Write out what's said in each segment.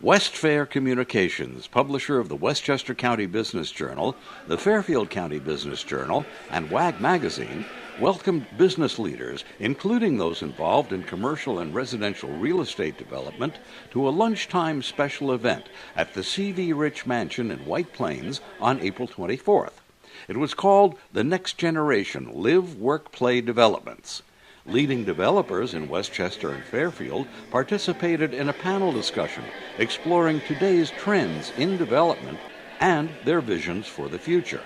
Westfair Communications, publisher of the Westchester County Business Journal, the Fairfield County Business Journal, and WAG Magazine, welcomed business leaders, including those involved in commercial and residential real estate development, to a lunchtime special event at the C.V. Rich Mansion in White Plains on April 24th. It was called The Next Generation Live, Work, Play Developments. Leading developers in Westchester and Fairfield participated in a panel discussion exploring today's trends in development and their visions for the future.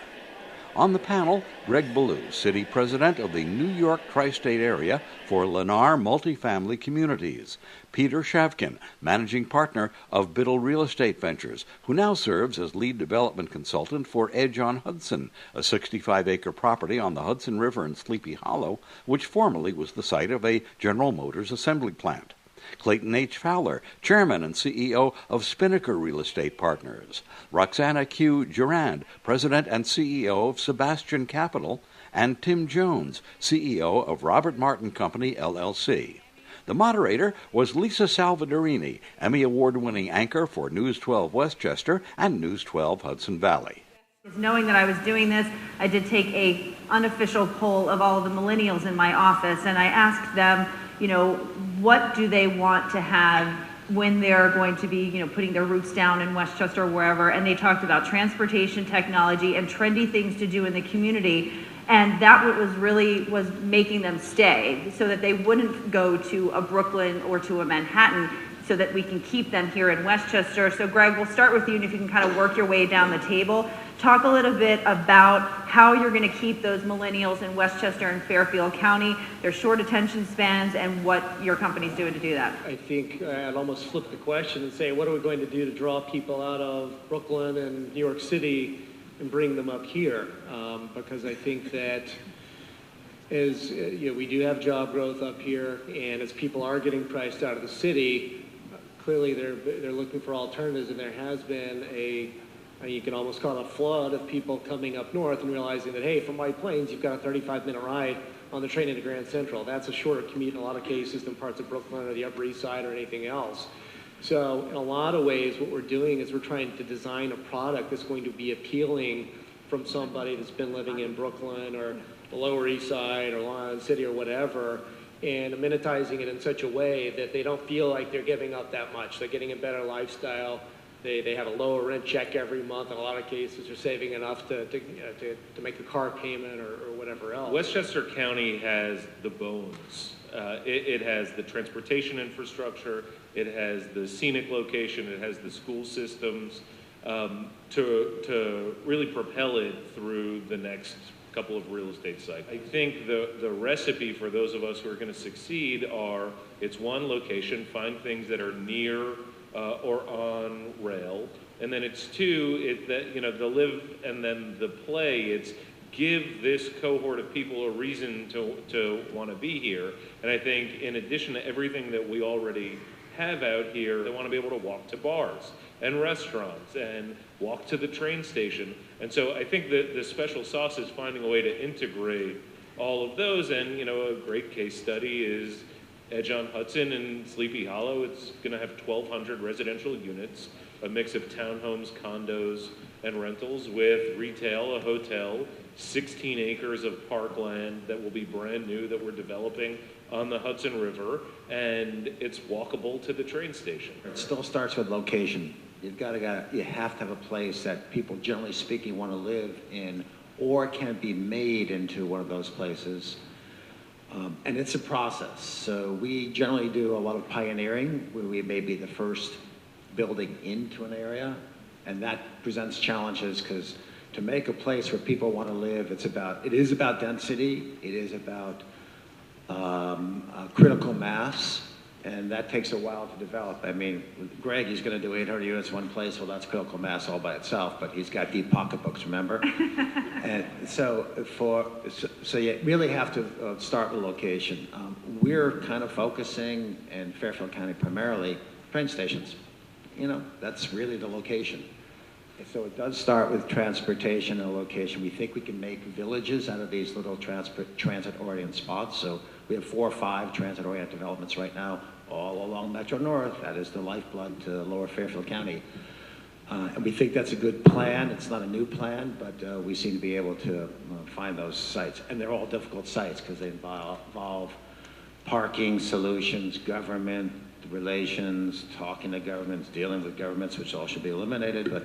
On the panel, Greg Belew, City President of the New York Tri-State Area for Lennar Multifamily Communities, Peter Chavkin, Managing Partner of Belew Real Estate Ventures, who now serves as Lead Development Consultant for Edge on Hudson, a 65-acre property on the Hudson River in Sleepy Hollow, which formerly was the site of a General Motors assembly plant. Clayton H. Fowler, Chairman and CEO of Spinnaker Real Estate Partners, Roxana Q. Girand, President and CEO of Sebastian Capital, and Tim Jones, CEO of Robert Martin Company, LLC. The moderator was Lisa Salvadorini, Emmy Award-winning anchor for News 12 Westchester and News 12 Hudson Valley. Knowing that I was doing this, I did take an unofficial poll of all of the millennials in my office, and I asked them, what do they want to have when they're going to be, putting their roots down in Westchester or wherever, and they talked about transportation technology and trendy things to do in the community, and that was making them stay so that they wouldn't go to a Brooklyn or to a Manhattan, so that we can keep them here in Westchester. So Greg, we'll start with you, and if you can kind of work your way down the table, talk a little bit about how you're going to keep those millennials in Westchester and Fairfield County, their short attention spans, and what your company's doing to do that. I think I'd almost flip the question and say, what are we going to do to draw people out of Brooklyn and New York City and bring them up here? Because I think that as we do have job growth up here, and as people are getting priced out of the city, clearly they're looking for alternatives, and there has been you can almost call it a flood of people coming up north and realizing that, hey, from White Plains, you've got a 35-minute ride on the train into Grand Central. That's a shorter commute in a lot of cases than parts of Brooklyn or the Upper East Side or anything else. So in a lot of ways, what we're doing is we're trying to design a product that's going to be appealing from somebody that's been living in Brooklyn or the Lower East Side or Long Island City or whatever, and amenitizing it in such a way that they don't feel like they're giving up that much. They're getting a better lifestyle. They have a lower rent check every month. In a lot of cases, they're saving enough to make a car payment or whatever else. Westchester County has the bones. It has the transportation infrastructure. It has the scenic location. It has the school systems to really propel it through the next couple of real estate cycles. I think the recipe for those of us who are going to succeed it's one location, find things that are near or on rail, and then it's two, the live and then the play. It's give this cohort of people a reason to want to be here. And I think in addition to everything that we already have out here, they want to be able to walk to bars and restaurants and walk to the train station. And so I think that the special sauce is finding a way to integrate all of those. And a great case study is Edge on Hudson in Sleepy Hollow. It's going to have 1,200 residential units, a mix of townhomes, condos, and rentals with retail, a hotel, 16 acres of parkland that will be brand new that we're developing on the Hudson River, and it's walkable to the train station. It still starts with location. You have to have a place that people, generally speaking, want to live in, or can be made into one of those places. And it's a process. So we generally do a lot of pioneering, where we may be the first building into an area, and that presents challenges because to make a place where people want to live, it is about density, it is about critical mass, and that takes a while to develop. I mean, Greg, he's going to do 800 units one place. Well, that's critical mass all by itself, but he's got deep pocketbooks, remember? And so you really have to start with location. We're kind of focusing in Fairfield County primarily train stations. That's really the location. So it does start with transportation and location. We think we can make villages out of these little transit-oriented spots. So we have 4 or 5 transit-oriented developments right now. all along Metro North. That is the lifeblood to Lower Fairfield County. And we think that's a good plan. It's not a new plan, but we seem to be able to find those sites. And they're all difficult sites because they involve parking solutions, government relations, talking to governments, dealing with governments, which all should be eliminated. But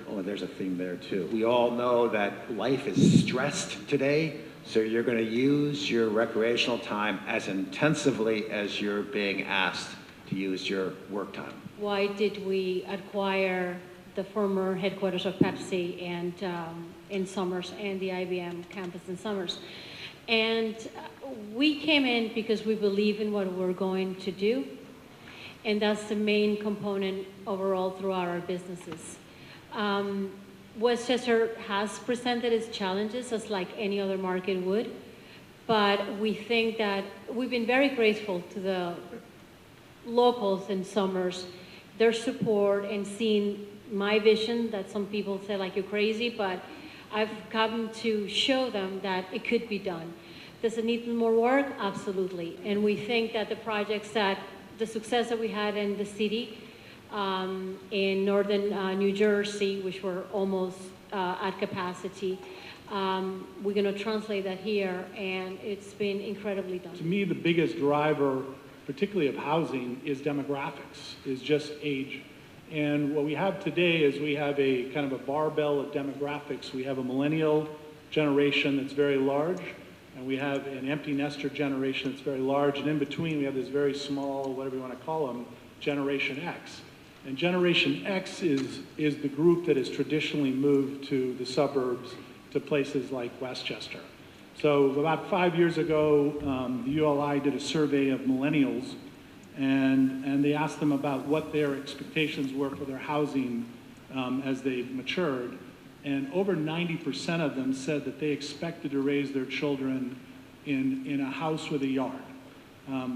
oh, there's a theme there too. We all know that life is stressed today, so you're going to use your recreational time as intensively as you're being asked to use your work time. Why did we acquire the former headquarters of Pepsi and in Somers and the IBM campus in Somers? And we came in because we believe in what we're going to do, and that's the main component overall throughout our businesses. Westchester has presented its challenges as like any other market would, but we think that we've been very grateful to the locals in Somers, their support, and seeing my vision that some people say like you're crazy, but I've come to show them that it could be done. Does it need more work? Absolutely. And we think that the success that we had in the city, in northern New Jersey, which were almost at capacity, we're going to translate that here, and it's been incredibly done. To me, the biggest driver, particularly of housing, is demographics, is just age. And what we have today is we have a kind of a barbell of demographics. We have a millennial generation that's very large, and we have an empty nester generation that's very large, and in between we have this very small, whatever you want to call them, Generation X. And Generation X is the group that has traditionally moved to the suburbs, to places like Westchester. So about 5 years ago, the ULI did a survey of millennials, and they asked them about what their expectations were for their housing as they matured. And over 90% of them said that they expected to raise their children in a house with a yard,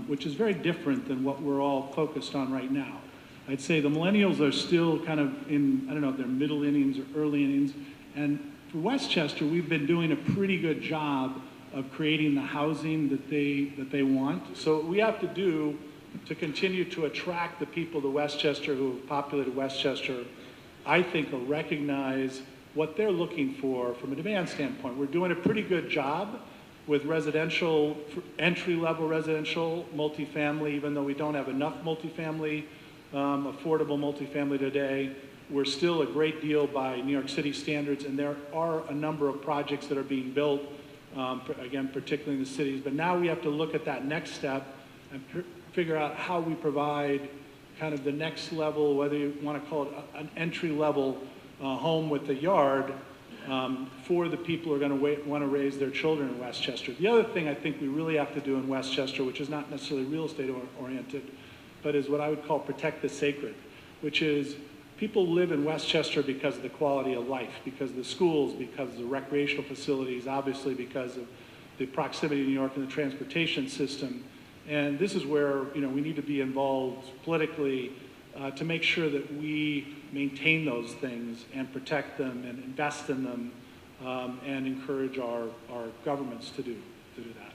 which is very different than what we're all focused on right now. I'd say the millennials are still kind of in, I don't know if they're middle innings or early innings. And for Westchester, we've been doing a pretty good job of creating the housing that they want. So what we have to do to continue to attract the people to Westchester who have populated Westchester, I think will recognize what they're looking for from a demand standpoint. We're doing a pretty good job with residential, entry-level residential, multifamily, even though we don't have enough multifamily, affordable multifamily today. We're still a great deal by New York City standards, and there are a number of projects that are being built, again, particularly in the cities. But now we have to look at that next step and figure out how we provide kind of the next level, whether you want to call it an entry-level home with a yard, for the people who are going to want to raise their children in Westchester. The other thing I think we really have to do in Westchester, which is not necessarily real estate oriented, but is what I would call protect the sacred, which is people live in Westchester because of the quality of life, because of the schools, because of the recreational facilities, obviously because of the proximity to New York and the transportation system. And this is where we need to be involved politically to make sure that we maintain those things and protect them and invest in them and encourage our governments to do that.